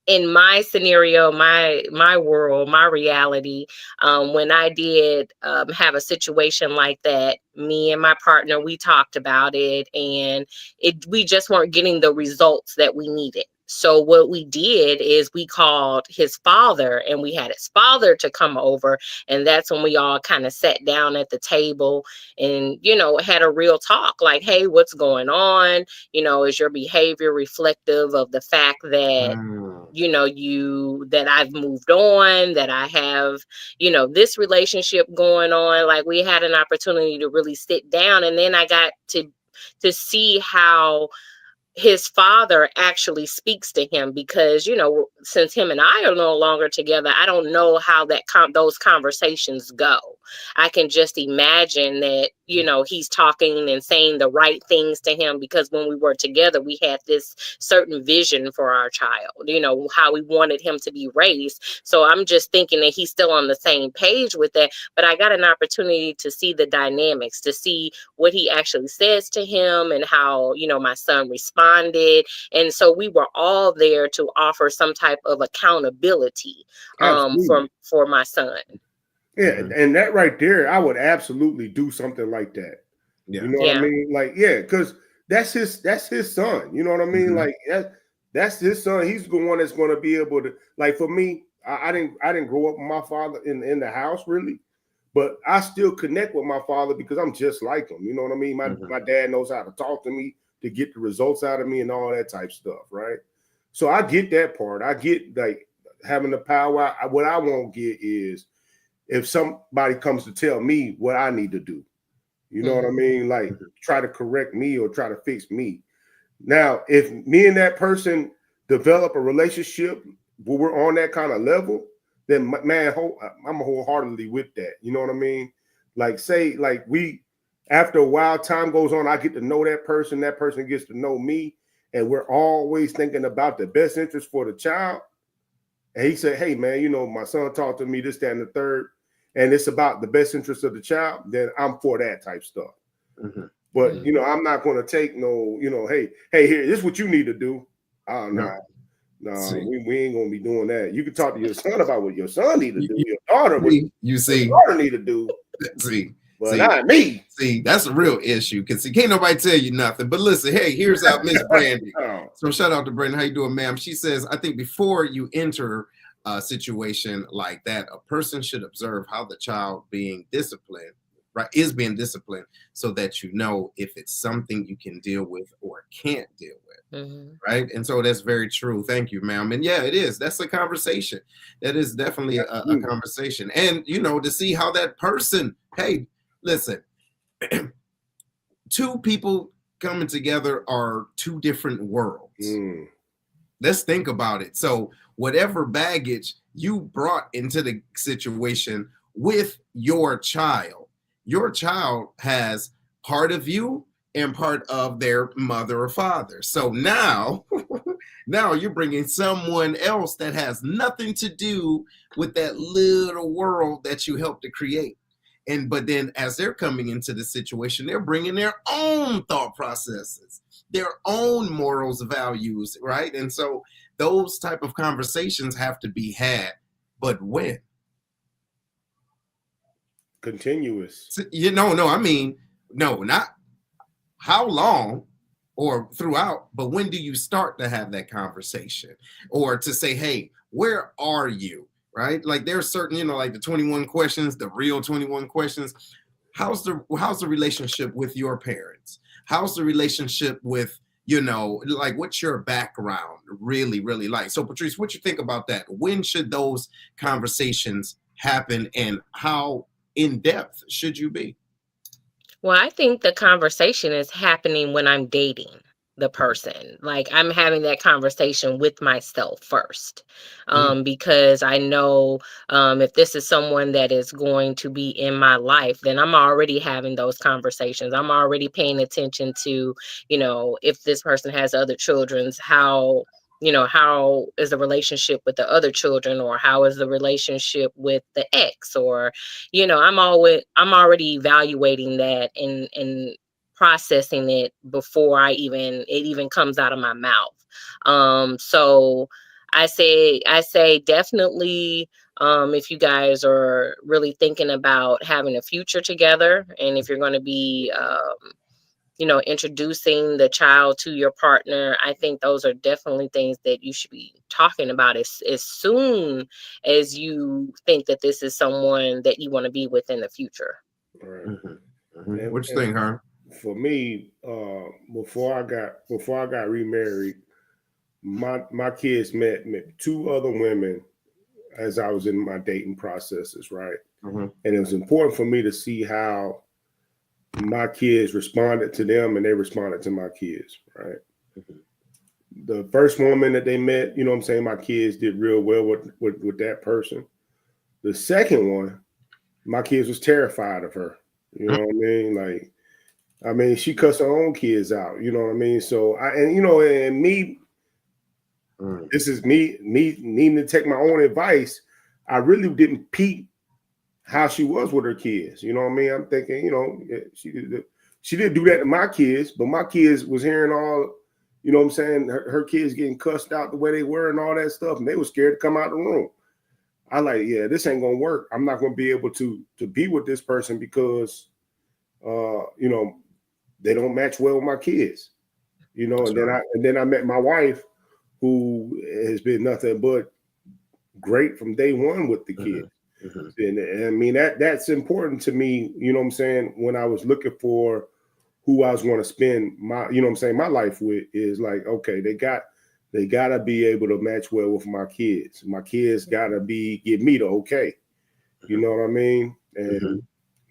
In my scenario, my world, my reality, when I did have a situation like that, me and my partner, we talked about it, and we just weren't getting the results that we needed. So what we did is we called his father, and we had his father to come over. And that's when we all kind of sat down at the table and, had a real talk like, hey, what's going on? Is your behavior reflective of the fact that, that I've moved on, that I have, this relationship going on? Like, we had an opportunity to really sit down, and then I got to see how his father actually speaks to him, because, since him and I are no longer together, I don't know how those conversations go. I can just imagine that, he's talking and saying the right things to him, because when we were together, we had this certain vision for our child, how we wanted him to be raised. So I'm just thinking that he's still on the same page with that. But I got an opportunity to see the dynamics, to see what he actually says to him, and how, my son responded. And so we were all there to offer some type of accountability for my son. Yeah, and that right there, I would absolutely do something like that. Yeah. You know what I mean? Like, because that's his son. You know what I mean? Like that's his son. He's the one that's going to be able to, like, for me, I didn't grow up with my father in the house really, but I still connect with my father because I'm just like him. You know what I mean? My dad knows how to talk to me, to get the results out of me and all that type stuff, right? So I get that part. I get like having the power. What I won't get is if somebody comes to tell me what I need to do. You know what I mean? Like try to correct me or try to fix me. Now, if me and that person develop a relationship where we're on that kind of level, then man, I'm wholeheartedly with that. You know what I mean? Like say, like after a while, time goes on, I get to know that person gets to know me, and we're always thinking about the best interest for the child. And he said, hey man, my son talked to me, this, that, and the third, and it's about the best interest of the child, then I'm for that type stuff. But I'm not going to take no, hey, here, this is what you need to do. Oh no. We ain't gonna be doing that. You can talk to your son about what your son need to do. Your daughter, what your daughter need to do. But not me. See, that's a real issue because can't nobody tell you nothing. But listen, hey, here's our Miss Brandy. So shout out to Brandy. How you doing, ma'am? She says, I think before you enter a situation like that, a person should observe how the child being disciplined, right, is being disciplined, so that you know if it's something you can deal with or can't deal with. Right. And so that's very true. Thank you, ma'am. And yeah, it is. That's a conversation. That is definitely a conversation. And, to see how that person, hey, listen, two people coming together are two different worlds. Let's think about it. So whatever baggage you brought into the situation with your child has part of you and part of their mother or father. So now you're bringing someone else that has nothing to do with that little world that you helped to create. And but then as they're coming into the situation, they're bringing their own thought processes, their own morals, values, right? And so those type of conversations have to be had. But when? Continuous. So, no, I mean, no, not how long or throughout, but when do you start to have that conversation or to say, hey, where are you? Right? Like there's certain, like the 21 questions, the real 21 questions. How's the relationship with your parents? How's the relationship with, like what's your background really, really like? So Patrice, what you think about that? When should those conversations happen and how in depth should you be? Well, I think the conversation is happening when I'm dating the person. Like I'm having that conversation with myself first. Because I know if this is someone that is going to be in my life, then I'm already having those conversations. I'm already paying attention to, if this person has other children's, how is the relationship with the other children, or how is the relationship with the ex, or I'm already evaluating that and processing it before it even comes out of my mouth. So I say definitely, if you guys are really thinking about having a future together, and if you're going to be introducing the child to your partner, I think those are definitely things that you should be talking about as soon as you think that this is someone that you want to be with in the future. All right. What you think, huh? For me, before I got remarried, my kids met two other women as I was in my dating processes, right? And it was important for me to see how my kids responded to them and they responded to my kids, right? The first woman that they met, my kids did real well with that person. The second one, my kids was terrified of her. You know what I mean? She cussed her own kids out. You know what I mean? So and me, this is me needing to take my own advice. I really didn't peep how she was with her kids. You know what I mean? I'm thinking, she didn't do that to my kids, but my kids was hearing all, her kids getting cussed out the way they were and all that stuff, and they were scared to come out the room. I like, yeah, this ain't gonna work. I'm not gonna be able to be with this person because they don't match well with my kids. And then I met my wife, who has been nothing but great from day one with the kids. And I mean that's important to me, when I was looking for who I was going to spend my, my life with, is like, okay, they gotta be able to match well with my kids. My kids gotta give me the okay. You know what I mean? And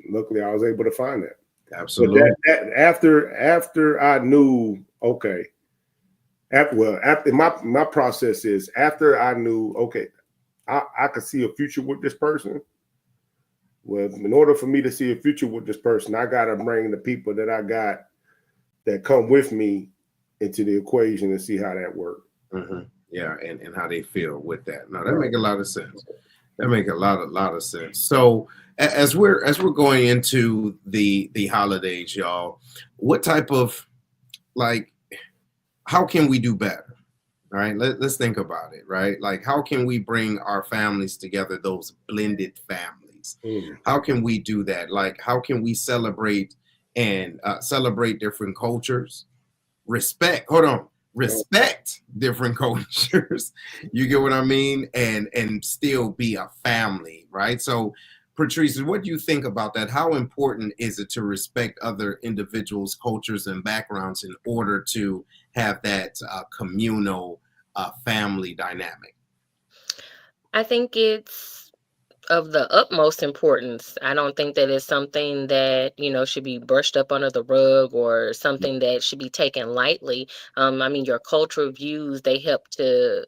luckily I was able to find that. Absolutely. But after I knew, okay, after my process is, after I knew, okay, I could see a future with this person. Well, in order for me to see a future with this person, I got to bring the people that I got that come with me into the equation and see how that works. Yeah, and how they feel with that. No, that make a lot of sense. That make a lot of sense. So as we're going into the holidays, y'all, what type of, like, how can we do better? All right, let's think about it, right? Like, how can we bring our families together, those blended families? How can we do that? Like, how can we celebrate and celebrate different cultures? Respect different cultures. You get what I mean? And still be a family, right? So, Patrice, what do you think about that? How important is it to respect other individuals' cultures and backgrounds in order to have that communal family dynamic? I think it's of the utmost importance. I don't think that it's something that, should be brushed up under the rug or something that should be taken lightly. I mean, your cultural views, they help to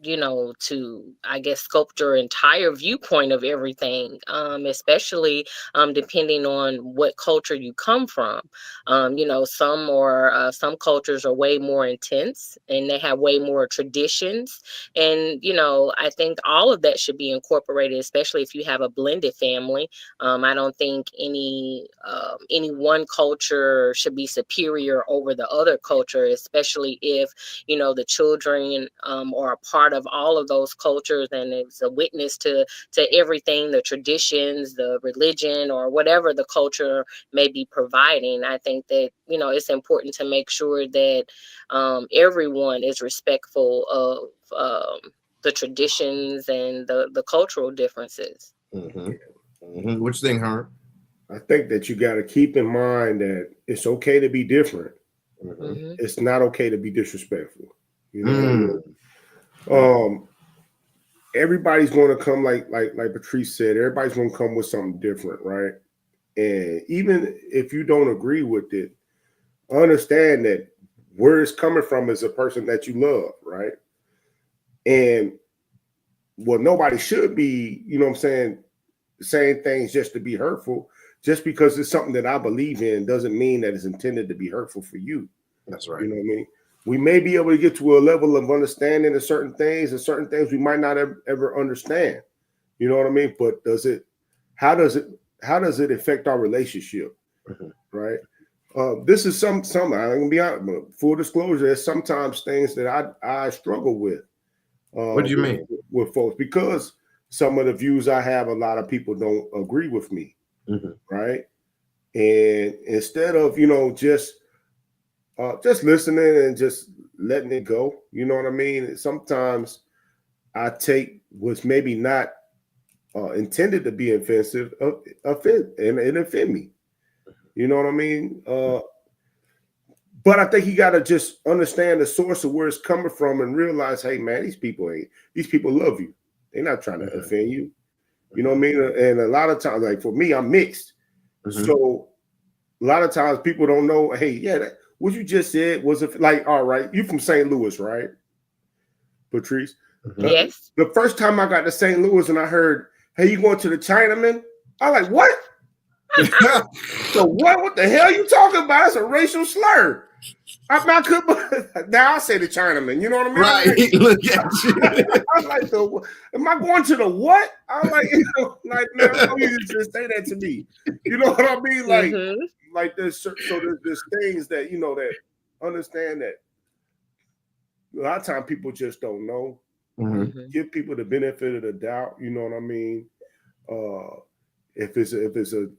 to, I guess, sculpt your entire viewpoint of everything, especially depending on what culture you come from. Some cultures are way more intense and they have way more traditions. And, I think all of that should be incorporated, especially if you have a blended family. I don't think any one culture should be superior over the other culture, especially if the children are a part of all of those cultures, and it's a witness to everything, the traditions, the religion, or whatever the culture may be providing. I think that it's important to make sure that everyone is respectful of the traditions and the cultural differences. Mm-hmm. Mm-hmm. Which thing, Herm? I think that you got to keep in mind that it's okay to be different. Mm-hmm. It's not okay to be disrespectful. You know what I mean? Everybody's going to come like Patrice said. Everybody's going to come with something different, right? And even if you don't agree with it, understand that where it's coming from is a person that you love, right? And nobody should be, saying things just to be hurtful. Just because it's something that I believe in doesn't mean that it's intended to be hurtful for you. That's right. You know what I mean? We may be able to get to a level of understanding of certain things, and certain things we might not ever understand. You know what I mean? But how does it affect our relationship? Mm-hmm. Right? This is some I'm gonna be honest, full disclosure, there's sometimes things that I struggle with. What do you mean? With folks, because some of the views I have, a lot of people don't agree with me. Mm-hmm. Right? And instead of just listening and just letting it go, you know what I mean? Sometimes I take what's maybe not intended to be offensive, and offend me. You know what I mean? But I think you got to just understand the source of where it's coming from and realize, hey man, these people love you. They're not trying to offend you. You know what I mean? And a lot of times, like for me, I'm mixed. Mm-hmm. So a lot of times people don't know, hey, yeah, what you just said was like, all right, you from St. Louis, right? Patrice? Mm-hmm. Yes. The first time I got to St. Louis and I heard, hey, you going to the Chinaman? I like, what? So what the hell you talking about? It's a racial slur. I could, now I say the Chinaman, you know what I mean? Right. Like, look at you. I'm like, am I going to the what? I'm like, man, I know you just say that to me. You know what I mean? Like, like there's things that, that understand that a lot of times people just don't know. Mm-hmm. Give people the benefit of the doubt. You know what I mean? If it's a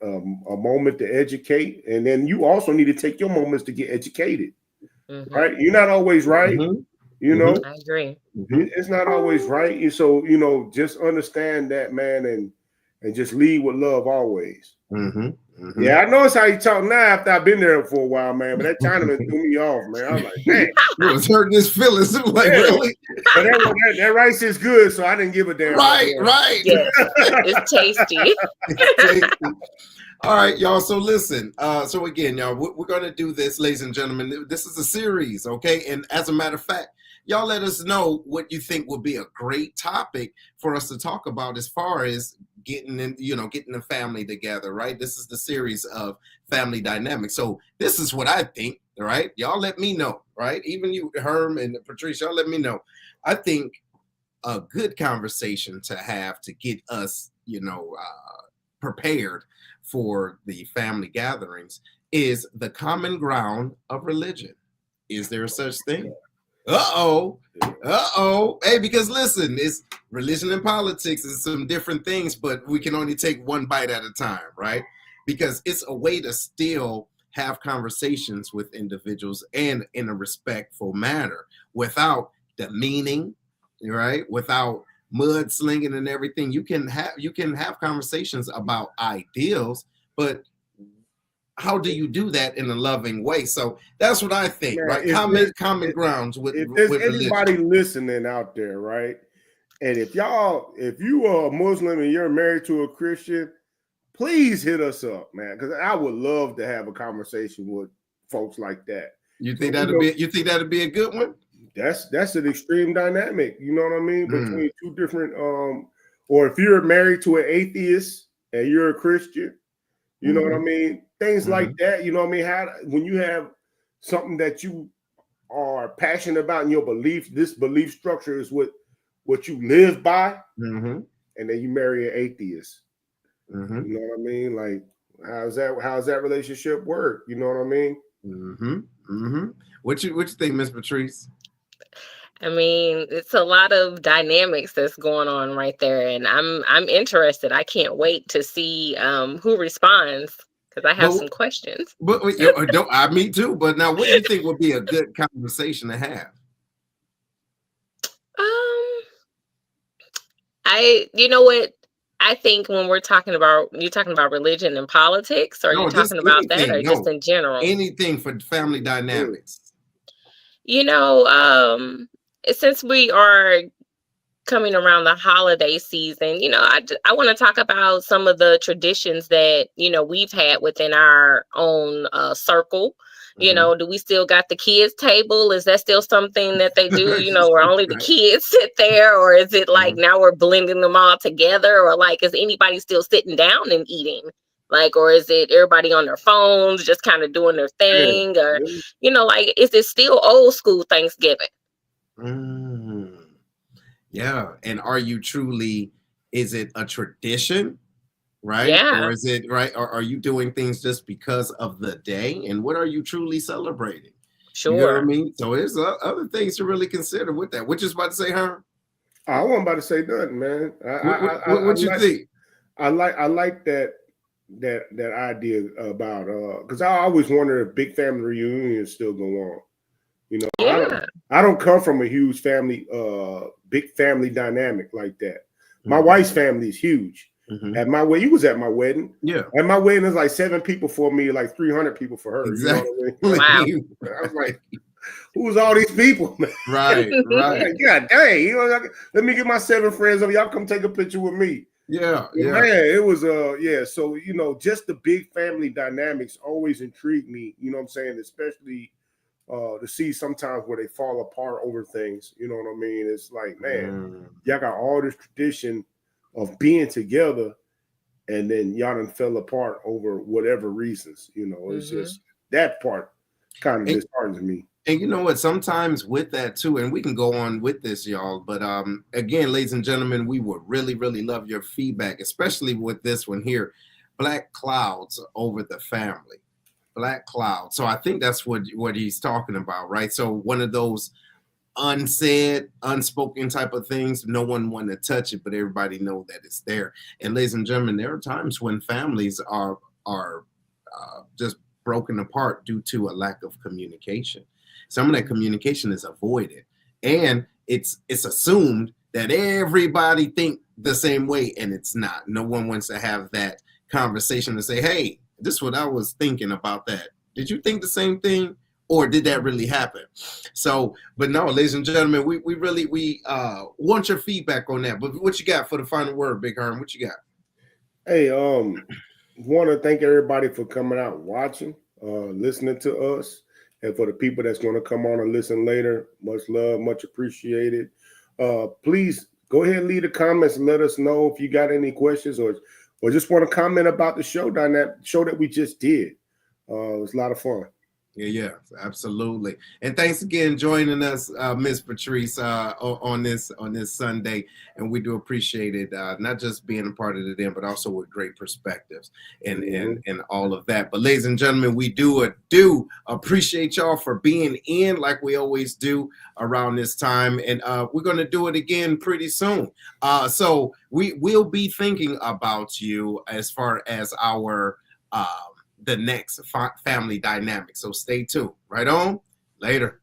moment to educate, and then you also need to take your moments to get educated. Mm-hmm. Right? You're not always right. Mm-hmm. You know, I agree. It's not always right. So just understand that, man, and just lead with love always. Mm-hmm. Mm-hmm. Yeah, I know it's how you talk now after I've been there for a while, man. But that Chinaman threw me off, man. I was like, man, it was hurting his feelings. It was like, really? But that rice is good, so I didn't give a damn. Right. Yeah, it's tasty. All right, y'all. So listen. So again, y'all, we're going to do this, ladies and gentlemen. This is a series, okay? And as a matter of fact, y'all let us know what you think would be a great topic for us to talk about as far as getting the family together, right? This is the series of family dynamics. So this is what I think, right? Y'all let me know, right? Even you, Herm and Patrice, y'all let me know. I think a good conversation to have to get us, prepared for the family gatherings is the common ground of religion. Is there such thing? Uh-oh. Hey, because listen, it's religion and politics is some different things, but we can only take one bite at a time, right? Because it's a way to still have conversations with individuals and in a respectful manner without demeaning, right? Without mudslinging and everything. You can have conversations about ideals, but how do you do that in a loving way? So that's what I think, man, right? Common grounds with anybody religion. Listening out there, right? And if you are a Muslim and you're married to a Christian, please hit us up, man, because I would love to have a conversation with folks like that. You think that'd be a good one? That's an extreme dynamic. You know what I mean? Between two different or if you're married to an atheist and you're a Christian, you know what I mean? Things like that. You know what I mean? How when you have something that you are passionate about in your belief, this belief structure is what you live by, and then you marry an atheist. You know what I mean? Like, how's that relationship work? You know what I mean? What you think, Miss Patrice? I mean, it's a lot of dynamics that's going on right there, and I'm interested. I can't wait to see who responds because I have some questions. But me too. But now, what do you think would be a good conversation to have? You know what? I think when you're talking about religion and politics, or you're talking about that, or just in general? Anything for family dynamics. You know, since we are coming around the holiday season, you know, I want to talk about some of the traditions that, you know, we've had within our own circle. You know, do we still got the kids table? Is that still something that they do, you know, where only the kids sit there? Or is it like now we're blending them all together? Or like, is anybody still sitting down and eating? Like, or is it everybody on their phones just kind of doing their thing? Or, you know, like, is it still old school Thanksgiving? Yeah. And are you truly, is it a tradition? Right? Yeah. Or is it right? Or are you doing things just because of the day? And what are you truly celebrating? Sure. You know what I mean? So there's other things to really consider with that. What you about to say, huh? I wasn't about to say nothing, man. What you think? I like that idea about because I always wonder if big family reunions still go on. You know, yeah. I don't come from a huge family, big family dynamic like that. My wife's family is huge. At my wedding, you was at my wedding. Yeah. At my wedding, there's like 7 people for me, like 300 people for her. Exactly. You know what I mean? Wow. I was like, who's all these people, man? Right. God dang. You know, let me get my 7 friends over. Y'all come take a picture with me. Yeah. Man, it was so you know, just the big family dynamics always intrigue me, you know what I'm saying, especially to see sometimes where they fall apart over things, you know what I mean? It's like, man, y'all got all this tradition of being together, and then y'all done fell apart over whatever reasons, you know. It's just that part kind of disheartens me. And you know what? Sometimes with that too, and we can go on with this, y'all. But again, ladies and gentlemen, we would really, really love your feedback, especially with this one here, black clouds over the family. Black cloud. So I think that's what he's talking about, right? So one of those unsaid, unspoken type of things. No one want to touch it, but everybody know that it's there. And ladies and gentlemen, there are times when families are just broken apart due to a lack of communication. Some of that communication is avoided, and it's assumed that everybody think the same way, and it's not. No one wants to have that conversation to say, "Hey, this is what I was thinking about that. Did you think the same thing? Or did that really happen?" So, but no, ladies and gentlemen, we really want your feedback on that. But what you got for the final word, Big Herm? What you got? Hey, want to thank everybody for coming out, watching, listening to us, and for the people that's going to come on and listen later. Much love, much appreciated. Please go ahead and leave the comments and let us know if you got any questions or just want to comment about the show that we just did. It was a lot of fun. Yeah, absolutely. And thanks again joining us, Miss Patrice, on this Sunday. And we do appreciate it, not just being a part of the day, but also with great perspectives and all of that. But ladies and gentlemen, we do appreciate y'all for being in like we always do around this time. And we're going to do it again pretty soon. So we will be thinking about you as far as our the next family dynamic. So stay tuned. Right on. Later.